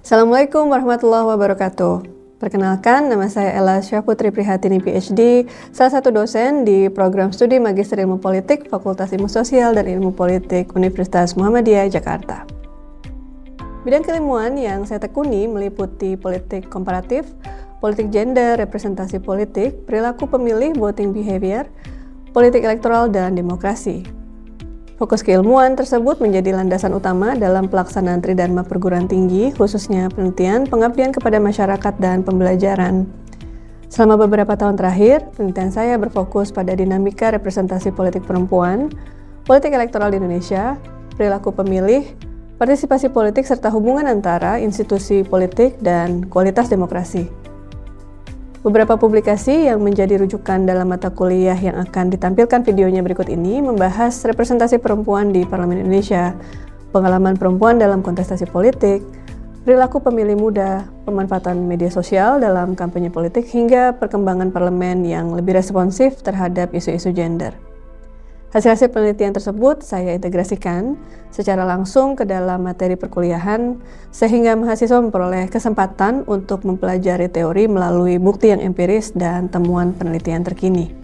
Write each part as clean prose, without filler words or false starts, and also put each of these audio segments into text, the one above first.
Assalamualaikum warahmatullahi wabarakatuh. Perkenalkan, nama saya Ella Syahputri Prihatini PhD, salah satu dosen di program studi Magister Ilmu Politik Fakultas Ilmu Sosial dan Ilmu Politik Universitas Muhammadiyah, Jakarta. Bidang keilmuan yang saya tekuni meliputi politik komparatif, politik gender, representasi politik, perilaku pemilih, voting behavior, politik elektoral, dan demokrasi. Fokus keilmuan tersebut menjadi landasan utama dalam pelaksanaan Tridharma perguruan tinggi, khususnya penelitian, pengabdian kepada masyarakat, dan pembelajaran. Selama beberapa tahun terakhir, penelitian saya berfokus pada dinamika representasi politik perempuan, politik elektoral di Indonesia, perilaku pemilih, partisipasi politik, serta hubungan antara institusi politik dan kualitas demokrasi. Beberapa publikasi yang menjadi rujukan dalam mata kuliah yang akan ditampilkan videonya berikut ini membahas representasi perempuan di Parlemen Indonesia, pengalaman perempuan dalam kontestasi politik, perilaku pemilih muda, pemanfaatan media sosial dalam kampanye politik, hingga perkembangan parlemen yang lebih responsif terhadap isu-isu gender. Hasil-hasil penelitian tersebut saya integrasikan secara langsung ke dalam materi perkuliahan sehingga mahasiswa memperoleh kesempatan untuk mempelajari teori melalui bukti yang empiris dan temuan penelitian terkini.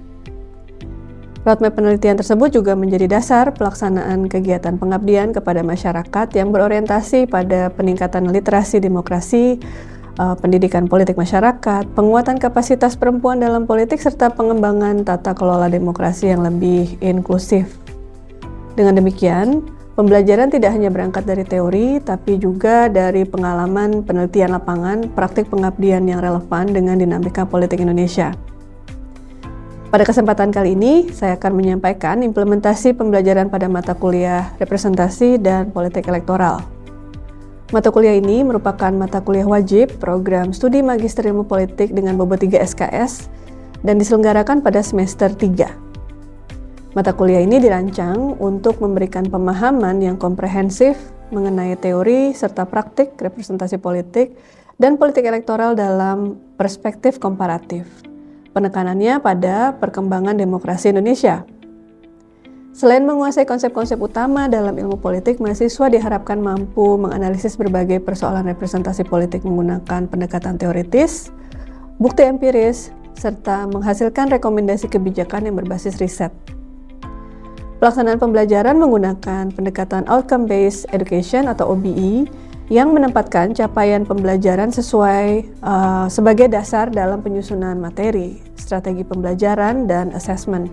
Roadmap penelitian tersebut juga menjadi dasar pelaksanaan kegiatan pengabdian kepada masyarakat yang berorientasi pada peningkatan literasi demokrasi, pendidikan politik masyarakat, penguatan kapasitas perempuan dalam politik, serta pengembangan tata kelola demokrasi yang lebih inklusif. Dengan demikian, pembelajaran tidak hanya berangkat dari teori, tapi juga dari pengalaman penelitian lapangan, praktik pengabdian yang relevan dengan dinamika politik Indonesia. Pada kesempatan kali ini, saya akan menyampaikan implementasi pembelajaran pada mata kuliah representasi dan politik elektoral. Mata kuliah ini merupakan mata kuliah wajib program studi Magister Ilmu Politik dengan bobot 3 SKS dan diselenggarakan pada semester 3. Mata kuliah ini dirancang untuk memberikan pemahaman yang komprehensif mengenai teori serta praktik representasi politik dan politik elektoral dalam perspektif komparatif. Penekanannya pada perkembangan demokrasi Indonesia. Selain menguasai konsep-konsep utama dalam ilmu politik, mahasiswa diharapkan mampu menganalisis berbagai persoalan representasi politik menggunakan pendekatan teoritis, bukti empiris, serta menghasilkan rekomendasi kebijakan yang berbasis riset. Pelaksanaan pembelajaran menggunakan pendekatan Outcome-Based Education atau OBE yang menempatkan capaian pembelajaran sebagai dasar dalam penyusunan materi, strategi pembelajaran, dan assessment.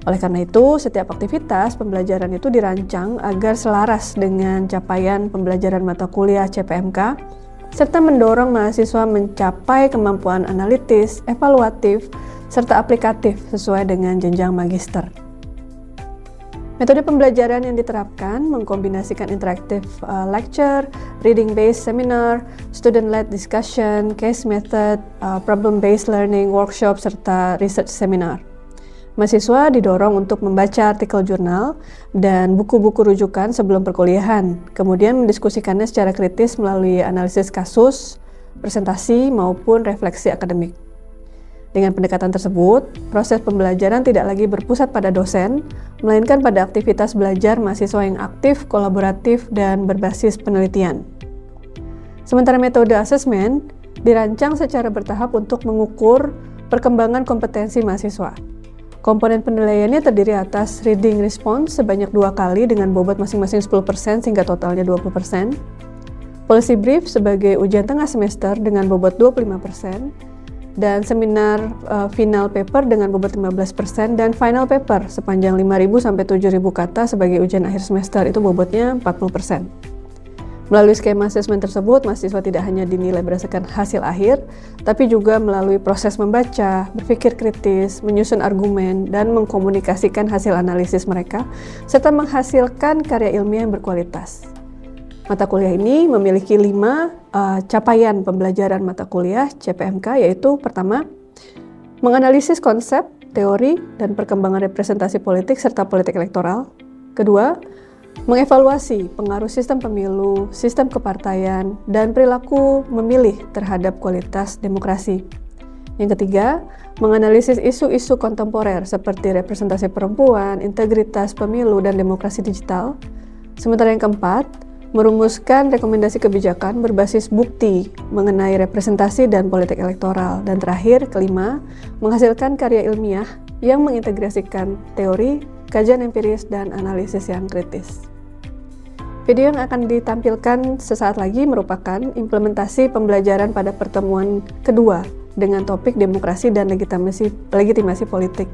Oleh karena itu, setiap aktivitas pembelajaran itu dirancang agar selaras dengan capaian pembelajaran mata kuliah CPMK, serta mendorong mahasiswa mencapai kemampuan analitis, evaluatif, serta aplikatif sesuai dengan jenjang magister. Metode pembelajaran yang diterapkan mengkombinasikan interactive lecture, reading-based seminar, student-led discussion, case method, problem-based learning, workshop, serta research seminar. Mahasiswa didorong untuk membaca artikel jurnal dan buku-buku rujukan sebelum perkuliahan, kemudian mendiskusikannya secara kritis melalui analisis kasus, presentasi, maupun refleksi akademik. Dengan pendekatan tersebut, proses pembelajaran tidak lagi berpusat pada dosen, melainkan pada aktivitas belajar mahasiswa yang aktif, kolaboratif, dan berbasis penelitian. Sementara metode asesmen dirancang secara bertahap untuk mengukur perkembangan kompetensi mahasiswa. Komponen penilaiannya terdiri atas reading response sebanyak 2 kali dengan bobot masing-masing 10% sehingga totalnya 20%, policy brief sebagai ujian tengah semester dengan bobot 25%, dan seminar final paper dengan bobot 15%, dan final paper sepanjang 5.000 sampai 7.000 kata sebagai ujian akhir semester itu bobotnya 40%. Melalui skema asesmen tersebut, mahasiswa tidak hanya dinilai berdasarkan hasil akhir, tapi juga melalui proses membaca, berpikir kritis, menyusun argumen, dan mengkomunikasikan hasil analisis mereka, serta menghasilkan karya ilmiah yang berkualitas. Mata kuliah ini memiliki 5 capaian pembelajaran mata kuliah CPMK, yaitu pertama, menganalisis konsep, teori, dan perkembangan representasi politik serta politik elektoral. Kedua, mengevaluasi pengaruh sistem pemilu, sistem kepartaian, dan perilaku memilih terhadap kualitas demokrasi. Yang ketiga, menganalisis isu-isu kontemporer seperti representasi perempuan, integritas pemilu, dan demokrasi digital. Sementara yang keempat, merumuskan rekomendasi kebijakan berbasis bukti mengenai representasi dan politik elektoral. Dan terakhir, kelima, menghasilkan karya ilmiah yang mengintegrasikan teori, kajian empiris, dan analisis yang kritis. Video yang akan ditampilkan sesaat lagi merupakan implementasi pembelajaran pada pertemuan kedua dengan topik demokrasi dan legitimasi politik.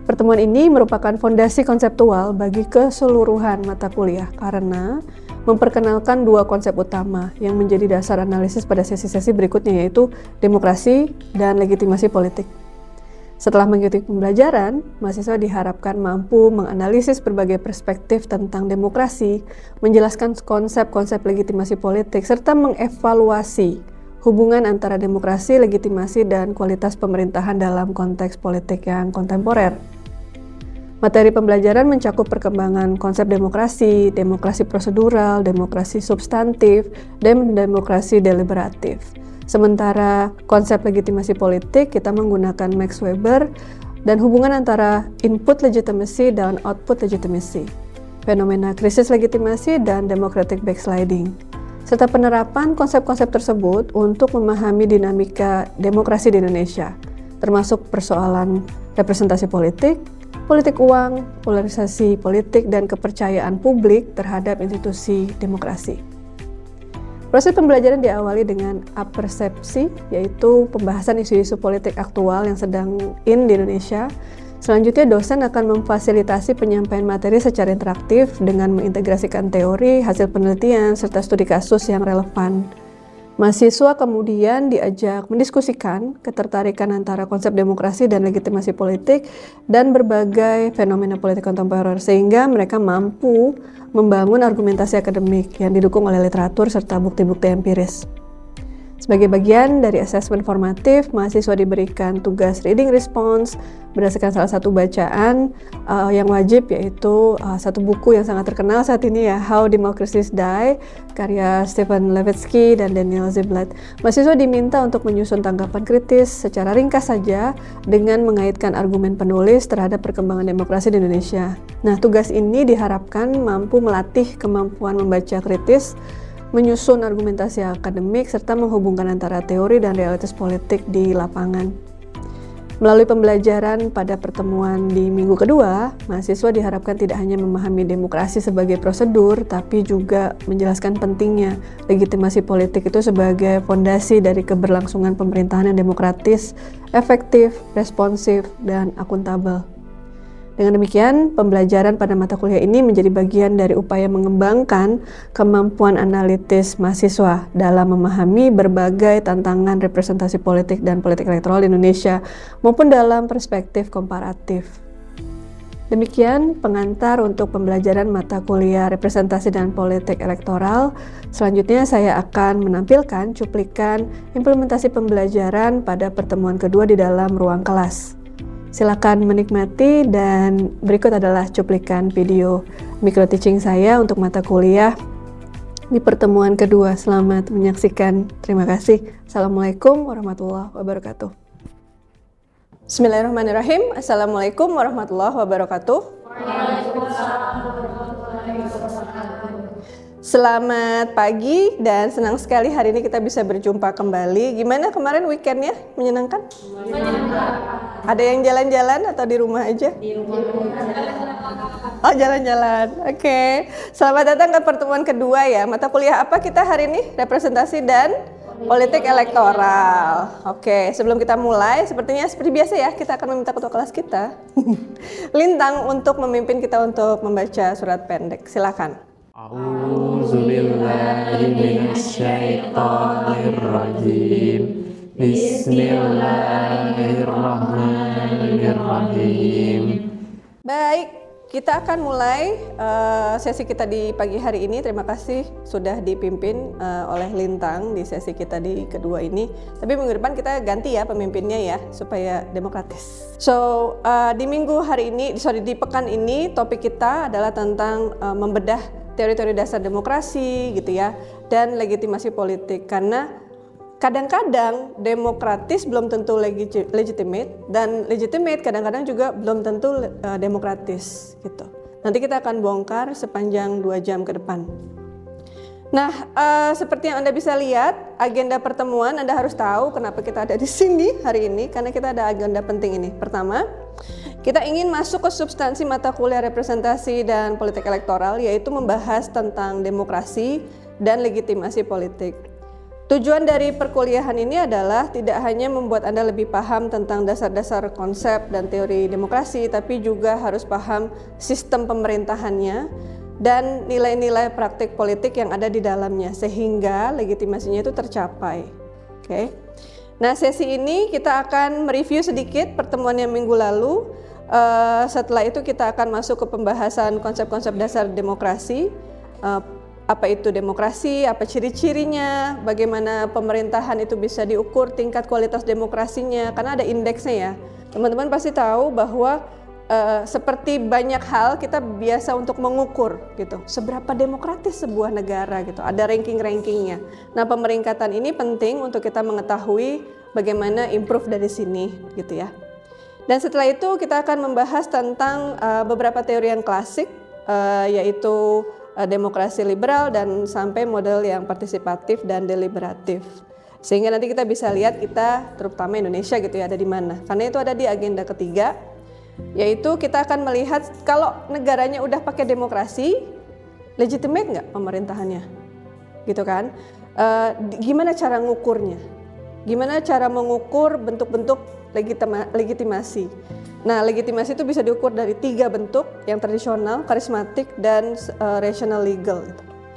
Pertemuan ini merupakan fondasi konseptual bagi keseluruhan mata kuliah karena memperkenalkan dua konsep utama yang menjadi dasar analisis pada sesi-sesi berikutnya, yaitu demokrasi dan legitimasi politik. Setelah mengikuti pembelajaran, mahasiswa diharapkan mampu menganalisis berbagai perspektif tentang demokrasi, menjelaskan konsep-konsep legitimasi politik, serta mengevaluasi hubungan antara demokrasi, legitimasi, dan kualitas pemerintahan dalam konteks politik yang kontemporer. Materi pembelajaran mencakup perkembangan konsep demokrasi, demokrasi prosedural, demokrasi substantif, dan demokrasi deliberatif. Sementara konsep legitimasi politik kita menggunakan Max Weber dan hubungan antara input legitimacy dan output legitimacy, fenomena krisis legitimasi dan democratic backsliding, serta penerapan konsep-konsep tersebut untuk memahami dinamika demokrasi di Indonesia, termasuk persoalan representasi politik, politik uang, polarisasi politik, dan kepercayaan publik terhadap institusi demokrasi. Proses pembelajaran diawali dengan apersepsi, yaitu pembahasan isu-isu politik aktual yang sedang in di Indonesia. Selanjutnya, dosen akan memfasilitasi penyampaian materi secara interaktif dengan mengintegrasikan teori, hasil penelitian, serta studi kasus yang relevan. Mahasiswa kemudian diajak mendiskusikan ketertarikan antara konsep demokrasi dan legitimasi politik dan berbagai fenomena politik kontemporer sehingga mereka mampu membangun argumentasi akademik yang didukung oleh literatur serta bukti-bukti empiris. Sebagai bagian dari asesmen formatif, mahasiswa diberikan tugas reading response berdasarkan salah satu bacaan yang wajib, yaitu satu buku yang sangat terkenal saat ini ya, How Democracies Die, karya Stephen Levitsky dan Daniel Ziblatt. Mahasiswa diminta untuk menyusun tanggapan kritis secara ringkas saja dengan mengaitkan argumen penulis terhadap perkembangan demokrasi di Indonesia. Nah, tugas ini diharapkan mampu melatih kemampuan membaca kritis, menyusun argumentasi akademik, serta menghubungkan antara teori dan realitas politik di lapangan. Melalui pembelajaran pada pertemuan di minggu kedua, mahasiswa diharapkan tidak hanya memahami demokrasi sebagai prosedur, tapi juga menjelaskan pentingnya legitimasi politik itu sebagai fondasi dari keberlangsungan pemerintahan yang demokratis, efektif, responsif, dan akuntabel. Dengan demikian, pembelajaran pada mata kuliah ini menjadi bagian dari upaya mengembangkan kemampuan analitis mahasiswa dalam memahami berbagai tantangan representasi politik dan politik elektoral di Indonesia maupun dalam perspektif komparatif. Demikian pengantar untuk pembelajaran mata kuliah representasi dan politik elektoral. Selanjutnya saya akan menampilkan cuplikan implementasi pembelajaran pada pertemuan kedua di dalam ruang kelas. Silakan menikmati, dan berikut adalah cuplikan video micro teaching saya untuk mata kuliah di pertemuan kedua. Selamat menyaksikan. Terima kasih. Assalamualaikum warahmatullahi wabarakatuh. Bismillahirrahmanirrahim. Assalamualaikum warahmatullahi wabarakatuh. Selamat pagi dan senang sekali hari ini kita bisa berjumpa kembali. Gimana kemarin weekendnya? Menyenangkan? Menyenangkan. Ada yang jalan-jalan atau di rumah aja? Di rumah. Oh, jalan-jalan. Oke. Selamat datang ke pertemuan kedua ya. Mata kuliah apa kita hari ini? Representasi dan politik elektoral. Oke, sebelum kita mulai, seperti biasa ya, kita akan meminta ketua kelas kita, Lintang, untuk memimpin kita untuk membaca surat pendek. Silakan. A'udzubillahi minasyaitonirrajim. Bismillahirrahmanirrahim. Baik, kita akan mulai sesi kita di pagi hari ini. Terima kasih sudah dipimpin oleh Lintang di sesi kita di kedua ini. Tapi minggu depan kita ganti ya pemimpinnya ya, supaya demokratis. So, di pekan ini topik kita adalah tentang membedah teori-teori dasar demokrasi gitu ya, dan legitimasi politik, karena kadang-kadang demokratis belum tentu legitimate, dan legitimate kadang-kadang juga belum tentu demokratis gitu. Nanti kita akan bongkar sepanjang 2 jam ke depan. Nah, seperti yang Anda bisa lihat, agenda pertemuan Anda harus tahu kenapa kita ada di sini hari ini, karena kita ada agenda penting ini. Pertama, kita ingin masuk ke substansi mata kuliah representasi dan politik elektoral, yaitu membahas tentang demokrasi dan legitimasi politik. Tujuan dari perkuliahan ini adalah tidak hanya membuat Anda lebih paham tentang dasar-dasar konsep dan teori demokrasi, tapi juga harus paham sistem pemerintahannya dan nilai-nilai praktik politik yang ada di dalamnya, sehingga legitimasinya itu tercapai. Oke. Nah, sesi ini kita akan mereview sedikit pertemuan yang minggu lalu. Setelah itu kita akan masuk ke pembahasan konsep-konsep dasar demokrasi. Apa itu demokrasi, apa ciri-cirinya, bagaimana pemerintahan itu bisa diukur tingkat kualitas demokrasinya, karena ada indeksnya ya. Teman-teman pasti tahu bahwa seperti banyak hal kita biasa untuk mengukur gitu, seberapa demokratis sebuah negara gitu, ada ranking-rankingnya. Nah, pemeringkatan ini penting untuk kita mengetahui bagaimana improve dari sini gitu ya. Dan setelah itu kita akan membahas tentang beberapa teori yang klasik, yaitu demokrasi liberal dan sampai model yang partisipatif dan deliberatif. Sehingga nanti kita bisa lihat kita, terutama Indonesia gitu ya, ada di mana. Karena itu ada di agenda ketiga, yaitu kita akan melihat kalau negaranya udah pakai demokrasi, legitimate nggak pemerintahannya, gitu kan? Gimana cara ngukurnya? Gimana cara mengukur bentuk-bentuk legitimasi? Nah, legitimasi itu bisa diukur dari 3 bentuk, yang tradisional, karismatik, dan rational legal.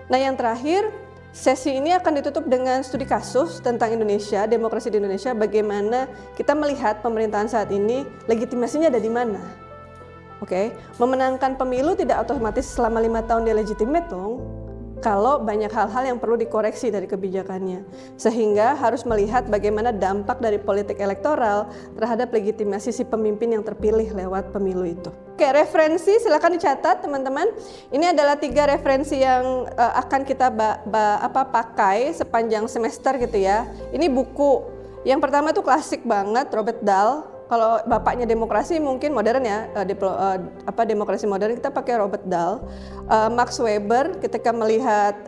Nah, yang terakhir, sesi ini akan ditutup dengan studi kasus tentang Indonesia, demokrasi di Indonesia, bagaimana kita melihat pemerintahan saat ini, legitimasinya ada di mana. Oke, memenangkan pemilu tidak otomatis selama 5 tahun dia legitimate dong, kalau banyak hal-hal yang perlu dikoreksi dari kebijakannya. Sehingga harus melihat bagaimana dampak dari politik elektoral terhadap legitimasi si pemimpin yang terpilih lewat pemilu itu. Oke, referensi silakan dicatat teman-teman. Ini adalah 3 referensi yang akan kita pakai sepanjang semester gitu ya. Ini buku. Yang pertama itu klasik banget, Robert Dahl. Kalau bapaknya demokrasi mungkin modern ya, demokrasi modern kita pakai Robert Dahl. Max Weber ketika melihat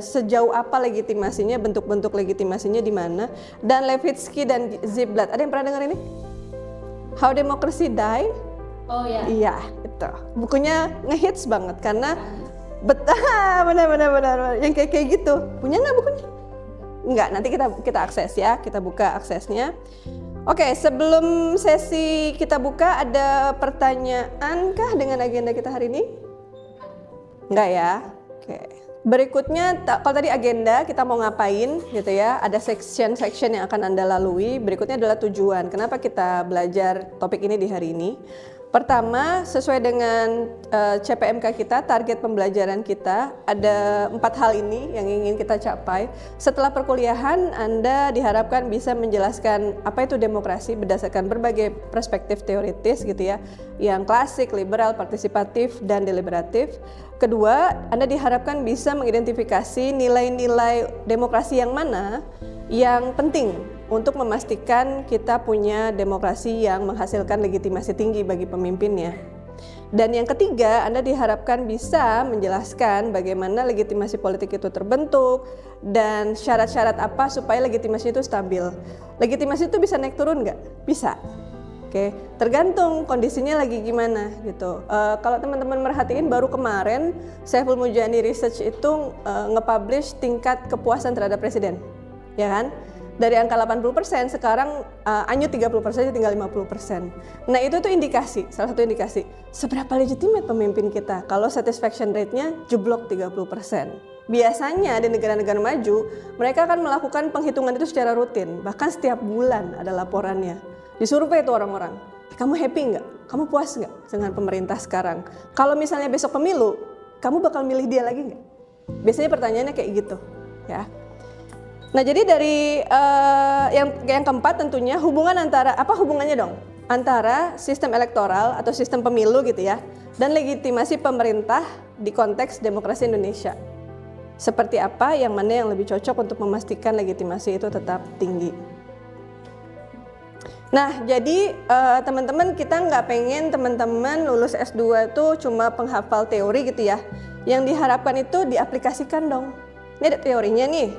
sejauh apa legitimasinya, bentuk-bentuk legitimasinya di mana. Dan Levitsky dan Ziblatt. Ada yang pernah dengar ini? How Democracy Die? Oh ya. Iya, itu. Bukunya ngehits banget karena benar yang kayak gitu. Punya nggak bukunya? Enggak, nanti kita akses ya, kita buka aksesnya. Oke, sebelum sesi kita buka, ada pertanyaan kah dengan agenda kita hari ini? Enggak ya? Oke. Berikutnya, kalau tadi agenda kita mau ngapain gitu ya, ada section yang akan Anda lalui. Berikutnya adalah tujuan, kenapa kita belajar topik ini di hari ini. Pertama, sesuai dengan CPMK kita, target pembelajaran kita, ada 4 hal ini yang ingin kita capai. Setelah perkuliahan, Anda diharapkan bisa menjelaskan apa itu demokrasi berdasarkan berbagai perspektif teoritis gitu ya, yang klasik, liberal, partisipatif, dan deliberatif. Kedua, Anda diharapkan bisa mengidentifikasi nilai-nilai demokrasi yang mana yang penting untuk memastikan kita punya demokrasi yang menghasilkan legitimasi tinggi bagi pemimpinnya. Dan yang ketiga, Anda diharapkan bisa menjelaskan bagaimana legitimasi politik itu terbentuk dan syarat-syarat apa supaya legitimasi itu stabil. Legitimasi itu bisa naik turun nggak? Bisa. Oke, tergantung kondisinya lagi gimana gitu. Kalau teman-teman merhatiin, baru kemarin Saiful Mujani Research itu nge-publish tingkat kepuasan terhadap presiden, ya kan? Dari angka 80% sekarang anyut 30%, tinggal 50%. Nah, itu tuh indikasi, salah satu indikasi seberapa legitimate pemimpin kita kalau satisfaction rate-nya jeblok 30%. Biasanya di negara-negara maju, mereka akan melakukan penghitungan itu secara rutin, bahkan setiap bulan ada laporannya. Disurvei itu orang-orang, kamu happy nggak? Kamu puas nggak dengan pemerintah sekarang? Kalau misalnya besok pemilu, kamu bakal milih dia lagi nggak? Biasanya pertanyaannya kayak gitu, ya. Nah, jadi dari yang keempat tentunya hubungannya dong antara sistem elektoral atau sistem pemilu gitu ya dan legitimasi pemerintah di konteks demokrasi Indonesia. Seperti apa, yang mana yang lebih cocok untuk memastikan legitimasi itu tetap tinggi. Nah, jadi teman-teman, kita nggak pengen teman-teman lulus S2 itu cuma penghafal teori gitu ya. Yang diharapkan itu diaplikasikan dong. Ini ada teorinya nih.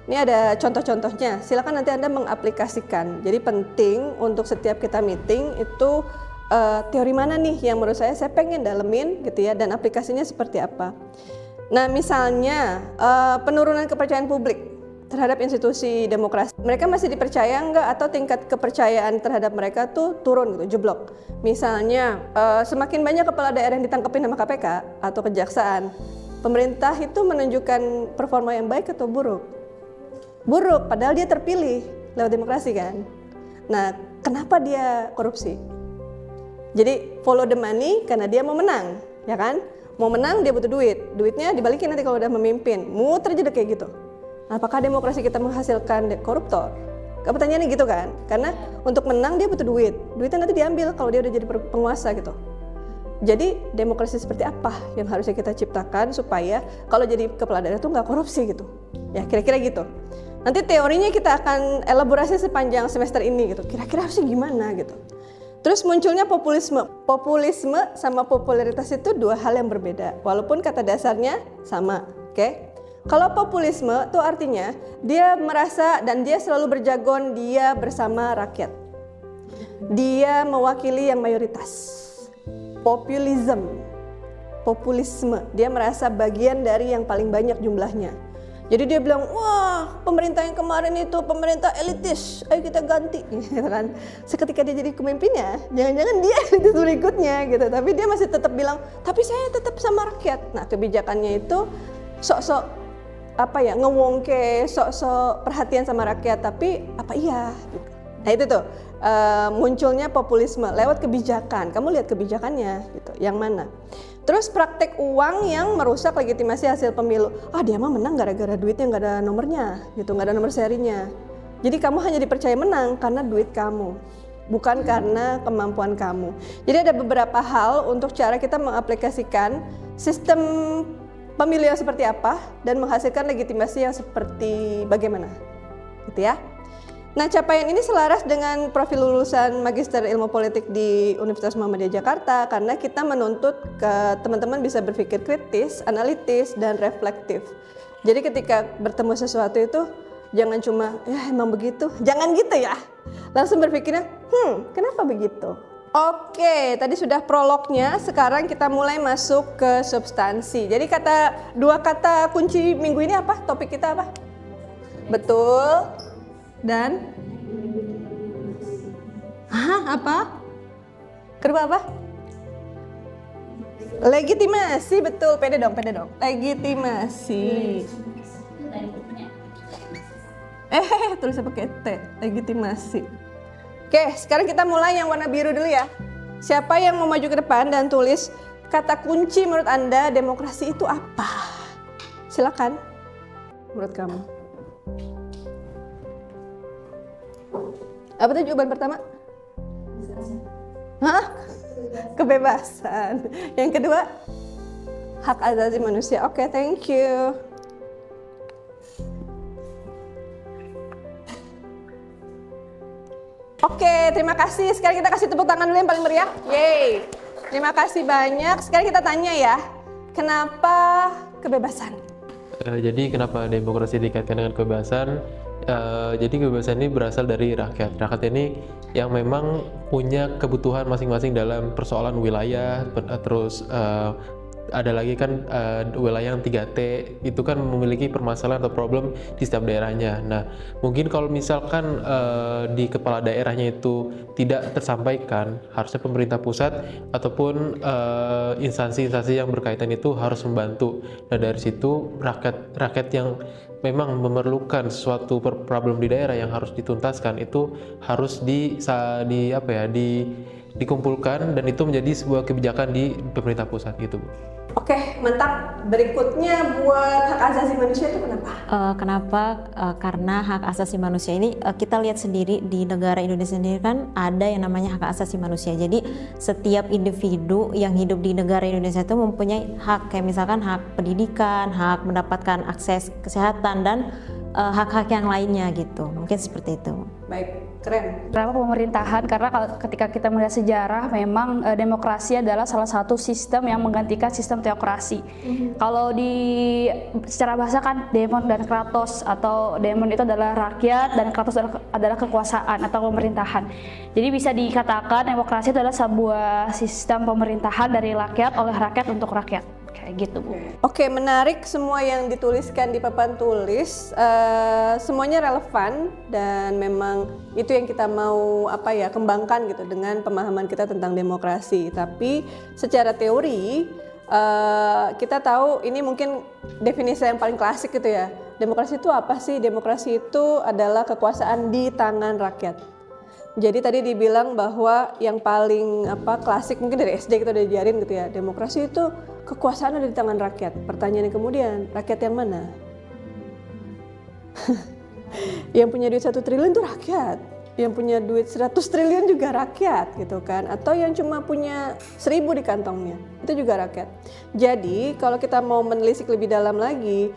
Ini ada contoh-contohnya. Silakan nanti Anda mengaplikasikan. Jadi penting untuk setiap kita meeting itu teori mana nih yang menurut saya pengen dalemin gitu ya, dan aplikasinya seperti apa. Nah, misalnya penurunan kepercayaan publik terhadap institusi demokrasi. Mereka masih dipercaya enggak, atau tingkat kepercayaan terhadap mereka tuh turun gitu, jeblok. Misalnya semakin banyak kepala daerah yang ditangkapin sama KPK atau kejaksaan, pemerintah itu menunjukkan performa yang baik atau buruk? Buruk, padahal dia terpilih lewat demokrasi kan. Nah, kenapa dia korupsi? Jadi follow the money karena dia mau menang, ya kan? Mau menang dia butuh duit, duitnya dibalikin nanti kalau udah memimpin. Muter aja kayak gitu. Apakah demokrasi kita menghasilkan koruptor? Pertanyaannya gitu kan? Karena untuk menang dia butuh duit, duitnya nanti diambil kalau dia udah jadi penguasa gitu. Jadi demokrasi seperti apa yang harusnya kita ciptakan supaya kalau jadi kepala daerah tuh nggak korupsi gitu? Ya kira-kira gitu. Nanti teorinya kita akan elaborasi sepanjang semester ini gitu. Kira-kira harusnya gimana gitu. Terus munculnya populisme. Populisme sama popularitas itu dua hal yang berbeda, walaupun kata dasarnya sama, oke? Kalau populisme itu artinya dia merasa dan dia selalu berjagon dia bersama rakyat. Dia mewakili yang mayoritas. Populisme, dia merasa bagian dari yang paling banyak jumlahnya. Jadi dia bilang, wah pemerintah yang kemarin itu pemerintah elitis, ayo kita ganti, gitu kan. Seketika dia jadi pemimpinnya, jangan-jangan dia elitis berikutnya gitu. Tapi dia masih tetap bilang, tapi saya tetap sama rakyat. Nah kebijakannya itu sok-sok ngewongke, sok-sok perhatian sama rakyat, tapi apa iya? Gitu. Nah itu tuh munculnya populisme lewat kebijakan. Kamu lihat kebijakannya gitu, yang mana? Terus praktek uang yang merusak legitimasi hasil pemilu. Dia mah menang gara-gara duitnya nggak ada nomornya, gitu, nggak ada nomor serinya. Jadi kamu hanya dipercaya menang karena duit kamu, bukan karena kemampuan kamu. Jadi ada beberapa hal untuk cara kita mengaplikasikan sistem pemilu yang seperti apa dan menghasilkan legitimasi yang seperti bagaimana, gitu ya. Nah, capaian ini selaras dengan profil lulusan Magister Ilmu Politik di Universitas Muhammadiyah Jakarta karena kita menuntut ke teman-teman bisa berpikir kritis, analitis, dan reflektif. Jadi ketika bertemu sesuatu itu jangan cuma, ya emang begitu, jangan gitu ya. Langsung berpikirnya, kenapa begitu? Oke, tadi sudah prolognya, sekarang kita mulai masuk ke substansi. Jadi dua kata kunci minggu ini apa? Topik kita apa? Betul. Dan apa? Kedua apa? Legitimasi, betul. Pede dong. Legitimasi. Tulisnya pakai T. Legitimasi. Oke, sekarang kita mulai yang warna biru dulu ya. Siapa yang mau maju ke depan dan tulis kata kunci menurut Anda demokrasi itu apa? Silakan. Menurut kamu. Apa tuh jawaban pertama? Kebebasan. Yang kedua, hak asasi manusia. Oke, thank you. Oke, terima kasih. Sekarang kita kasih tepuk tangan dulu yang paling meriah. Yeay. Terima kasih banyak. Sekarang kita tanya ya, kenapa kebebasan? Jadi kenapa demokrasi dikaitkan dengan kebebasan? Jadi kebebasan ini berasal dari rakyat. Rakyat ini yang memang punya kebutuhan masing-masing dalam persoalan wilayah, terus ada lagi kan wilayah yang 3T itu kan memiliki permasalahan atau problem di setiap daerahnya. Nah, mungkin kalau misalkan di kepala daerahnya itu tidak tersampaikan, harusnya pemerintah pusat ataupun instansi-instansi yang berkaitan itu harus membantu. Nah, dari situ rakyat yang memang memerlukan suatu problem di daerah yang harus dituntaskan itu harus dikumpulkan dan itu menjadi sebuah kebijakan di pemerintah pusat gitu, Bu. Oke, mantap. Berikutnya buat hak asasi manusia itu kenapa? Karena hak asasi manusia ini kita lihat sendiri di negara Indonesia sendiri kan ada yang namanya hak asasi manusia. Jadi setiap individu yang hidup di negara Indonesia itu mempunyai hak, kayak misalkan hak pendidikan, hak mendapatkan akses kesehatan dan hak-hak yang lainnya gitu. Mungkin seperti itu. Baik, keren. Kenapa pemerintahan? Karena ketika kita melihat sejarah, memang demokrasi adalah salah satu sistem yang menggantikan sistem teokrasi. Kalau secara bahasa kan demon dan kratos, atau demon itu adalah rakyat dan kratos adalah kekuasaan atau pemerintahan. Jadi bisa dikatakan demokrasi itu adalah sebuah sistem pemerintahan dari rakyat oleh rakyat untuk rakyat. Kayak gitu, Bu. Oke, menarik semua yang dituliskan di papan tulis, semuanya relevan dan memang itu yang kita mau kembangkan gitu dengan pemahaman kita tentang demokrasi. Tapi secara teori kita tahu ini mungkin definisi yang paling klasik gitu ya. Demokrasi itu apa sih? Demokrasi itu adalah kekuasaan di tangan rakyat. Jadi tadi dibilang bahwa yang paling klasik mungkin dari SD kita udah diajarin gitu ya, demokrasi itu kekuasaan ada di tangan rakyat. Pertanyaannya kemudian, rakyat yang mana? Yang punya duit 1 triliun itu rakyat, yang punya duit 100 triliun juga rakyat gitu kan, atau yang cuma punya 1000 di kantongnya, itu juga rakyat. Jadi kalau kita mau menelisik lebih dalam lagi,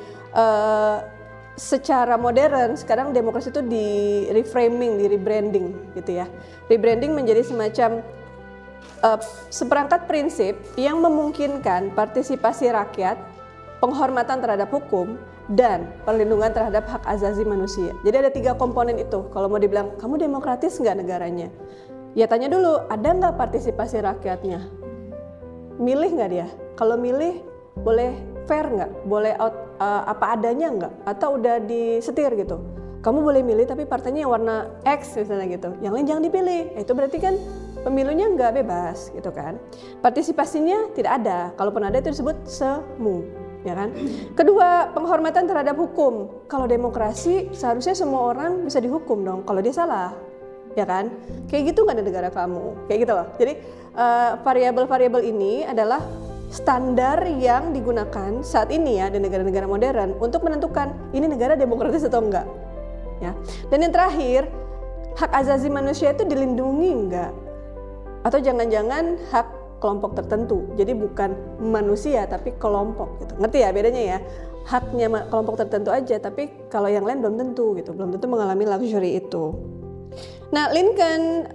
secara modern sekarang demokrasi itu di reframing, di rebranding gitu ya. Rebranding menjadi semacam seperangkat prinsip yang memungkinkan partisipasi rakyat, penghormatan terhadap hukum, dan perlindungan terhadap hak asasi manusia. Jadi ada 3 komponen itu. Kalau mau dibilang kamu demokratis nggak negaranya? Ya tanya dulu, ada nggak partisipasi rakyatnya? Milih nggak dia? Kalau milih boleh fair nggak? Boleh apa adanya nggak? Atau udah disetir gitu? Kamu boleh milih tapi partainya yang warna X misalnya gitu, yang lain jangan dipilih. Itu berarti kan pemilunya nggak bebas gitu kan? Partisipasinya tidak ada. Kalaupun ada itu disebut semu, ya kan? Kedua, penghormatan terhadap hukum. Kalau demokrasi seharusnya semua orang bisa dihukum dong kalau dia salah, ya kan? Kayak gitu nggak ada negara kamu, kayak gitu loh. Jadi variabel-variabel ini adalah standar yang digunakan saat ini ya di negara-negara modern untuk menentukan ini negara demokratis atau enggak. Ya. Dan yang terakhir, hak asasi manusia itu dilindungi enggak? Atau jangan-jangan hak kelompok tertentu. Jadi bukan manusia tapi kelompok gitu. Ngerti ya bedanya ya? Haknya kelompok tertentu aja, tapi kalau yang lain belum tentu gitu. Belum tentu mengalami luxury itu. Nah, Lincoln,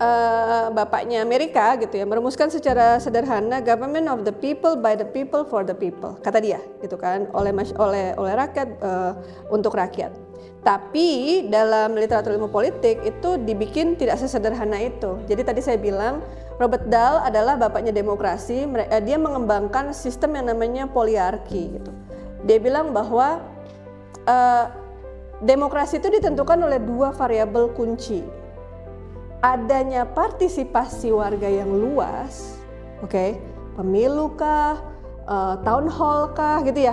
bapaknya Amerika gitu ya, merumuskan secara sederhana government of the people, by the people, for the people. Kata dia gitu kan, oleh rakyat, untuk rakyat. Tapi dalam literatur ilmu politik itu dibikin tidak sesederhana itu. Jadi tadi saya bilang Robert Dahl adalah bapaknya demokrasi. Dia mengembangkan sistem yang namanya poliarki gitu. Dia bilang bahwa demokrasi itu ditentukan oleh 2 variabel kunci. Adanya partisipasi warga yang luas, pemilu kah, town hall kah gitu ya,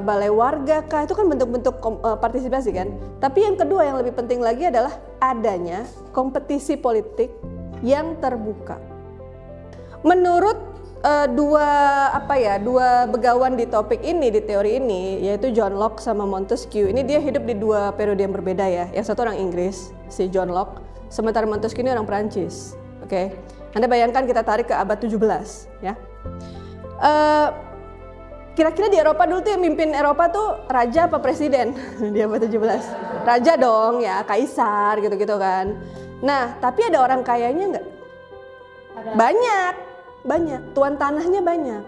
balai warga kah, itu kan bentuk-bentuk partisipasi kan. Tapi yang kedua yang lebih penting lagi adalah adanya kompetisi politik yang terbuka. Menurut dua begawan di topik ini, di teori ini, yaitu John Locke sama Montesquieu. Ini dia hidup di 2 periode yang berbeda ya. Yang satu orang Inggris, si John Locke, sementara Montesquieu ini orang Perancis. Anda bayangkan kita tarik ke abad 17 ya. Kira-kira di Eropa dulu tuh yang mimpin Eropa tuh raja apa presiden di abad 17? Raja dong ya, kaisar gitu-gitu kan. Nah, tapi ada orang kayanya nggak? Banyak, tuan tanahnya banyak.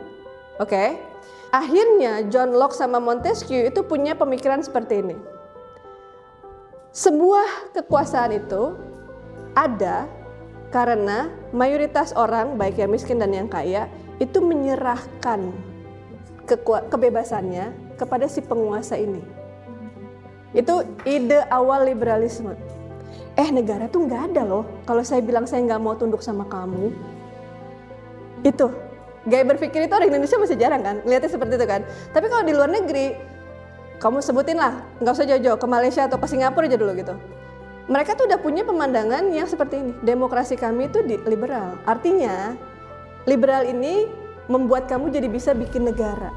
Akhirnya John Locke sama Montesquieu itu punya pemikiran seperti ini. Sebuah kekuasaan itu ada karena mayoritas orang, baik yang miskin dan yang kaya, itu menyerahkan kebebasannya kepada si penguasa ini. Itu ide awal liberalisme. Negara tuh nggak ada loh kalau saya bilang saya nggak mau tunduk sama kamu. Itu gaya berpikir itu orang Indonesia masih jarang kan, ngeliatnya seperti itu kan. Tapi kalau di luar negeri, kamu sebutin lah, nggak usah jauh-jauh ke Malaysia atau ke Singapura aja dulu gitu. Mereka tuh udah punya pemandangan yang seperti ini. Demokrasi kami itu liberal. Artinya liberal ini membuat kamu jadi bisa bikin negara.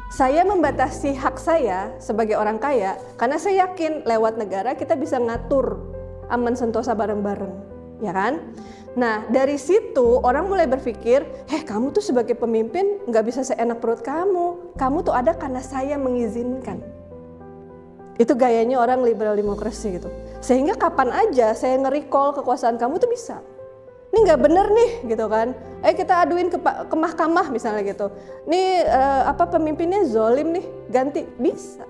Saya membatasi hak saya sebagai orang kaya karena saya yakin lewat negara kita bisa ngatur aman sentosa bareng-bareng, ya kan? Nah dari situ orang mulai berpikir, kamu tuh sebagai pemimpin nggak bisa seenak perut kamu tuh ada karena saya mengizinkan. Itu gayanya orang liberal demokrasi gitu. Sehingga kapan aja saya nge-recall kekuasaan kamu tuh bisa. Ini nggak bener nih gitu kan. Kita aduin ke mahkamah misalnya gitu. Nih pemimpinnya zolim nih, ganti, bisa.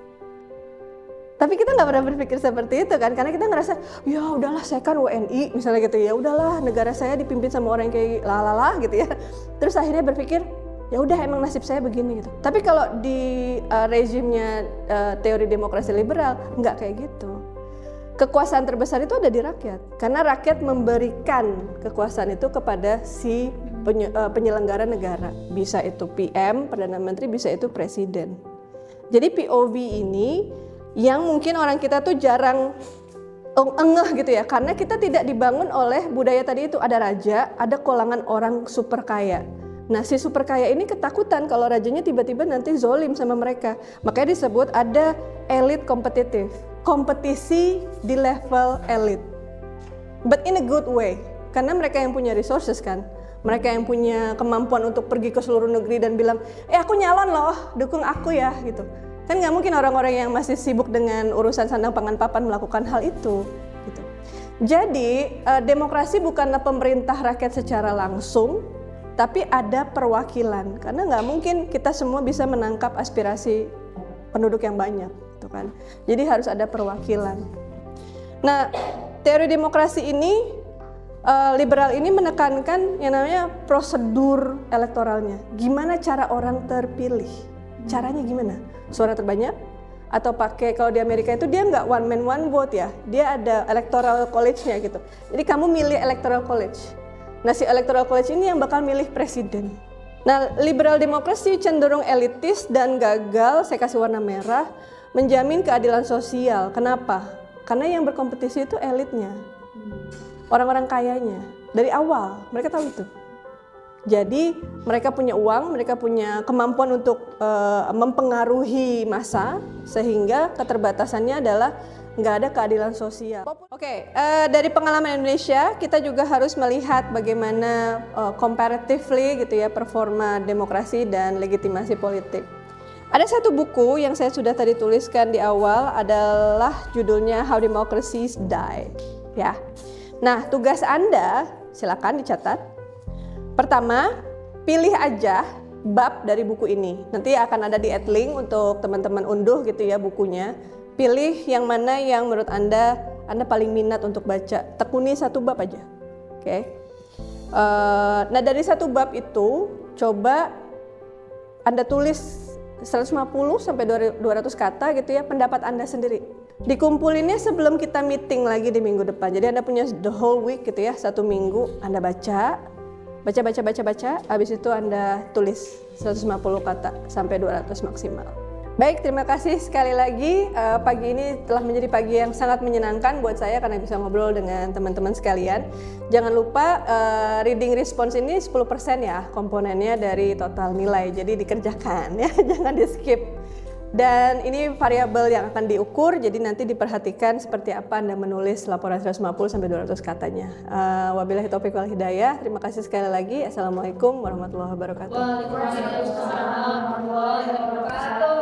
Tapi kita nggak pernah berpikir seperti itu kan, karena kita ngerasa ya udahlah saya kan WNI misalnya gitu, ya udahlah negara saya dipimpin sama orang yang kayak lalala gitu ya. Terus akhirnya berpikir ya udah emang nasib saya begini gitu. Tapi kalau di rezimnya teori demokrasi liberal nggak kayak gitu. Kekuasaan terbesar itu ada di rakyat, karena rakyat memberikan kekuasaan itu kepada si penyelenggara negara. Bisa itu PM, Perdana Menteri, bisa itu Presiden. Jadi POV ini yang mungkin orang kita tuh jarang engeh gitu ya, karena kita tidak dibangun oleh budaya tadi itu, ada raja, ada kolangan orang super kaya. Nah si super kaya ini ketakutan kalau rajanya tiba-tiba nanti zolim sama mereka, makanya disebut ada elit kompetitif, kompetisi di level elit, but in a good way, karena mereka yang punya resources kan, mereka yang punya kemampuan untuk pergi ke seluruh negeri dan bilang, aku nyalon loh, dukung aku ya gitu. Kan nggak mungkin orang-orang yang masih sibuk dengan urusan sandang pangan papan melakukan hal itu. Gitu. Jadi demokrasi bukanlah pemerintah rakyat secara langsung, tapi ada perwakilan. Karena nggak mungkin kita semua bisa menangkap aspirasi penduduk yang banyak, gitu kan. Jadi harus ada perwakilan. Nah, teori demokrasi ini liberal ini menekankan yang namanya prosedur elektoralnya. Gimana cara orang terpilih? Caranya gimana? Suara terbanyak? Atau pakai, kalau di Amerika itu dia nggak one man one vote ya, dia ada electoral college-nya gitu. Jadi kamu milih electoral college. Nah si electoral college ini yang bakal milih presiden. Nah liberal demokrasi cenderung elitis dan gagal, saya kasih warna merah, menjamin keadilan sosial. Kenapa? Karena yang berkompetisi itu elitnya, orang-orang kayanya. Dari awal mereka tahu itu. Jadi mereka punya uang, mereka punya kemampuan untuk mempengaruhi massa, sehingga keterbatasannya adalah nggak ada keadilan sosial. Oke, dari pengalaman Indonesia kita juga harus melihat bagaimana comparatively gitu ya performa demokrasi dan legitimasi politik. Ada satu buku yang saya sudah tadi tuliskan di awal, adalah judulnya How Democracies Die. Ya, nah tugas Anda silakan dicatat. Pertama, pilih aja bab dari buku ini. Nanti akan ada di link untuk teman-teman unduh gitu ya bukunya. Pilih yang mana yang menurut Anda paling minat untuk baca. Tekuni satu bab aja. Oke. Nah dari satu bab itu coba Anda tulis 150 sampai 200 kata gitu ya, pendapat Anda sendiri. Dikumpulinnya sebelum kita meeting lagi di minggu depan. Jadi Anda punya the whole week gitu ya, 1 minggu Anda baca, habis itu Anda tulis 150 kata sampai 200 maksimal. Baik, terima kasih sekali lagi. Pagi ini telah menjadi pagi yang sangat menyenangkan buat saya karena bisa ngobrol dengan teman-teman sekalian. Jangan lupa reading response ini 10% ya komponennya dari total nilai, jadi dikerjakan ya, jangan di skip. Dan ini variabel yang akan diukur, jadi nanti diperhatikan seperti apa Anda menulis laporan 150 sampai 200 katanya. Wabillahi taufiq wal hidayah. Terima kasih sekali lagi. Assalamualaikum warahmatullahi wabarakatuh. Waalaikumsalam warahmatullahi wabarakatuh.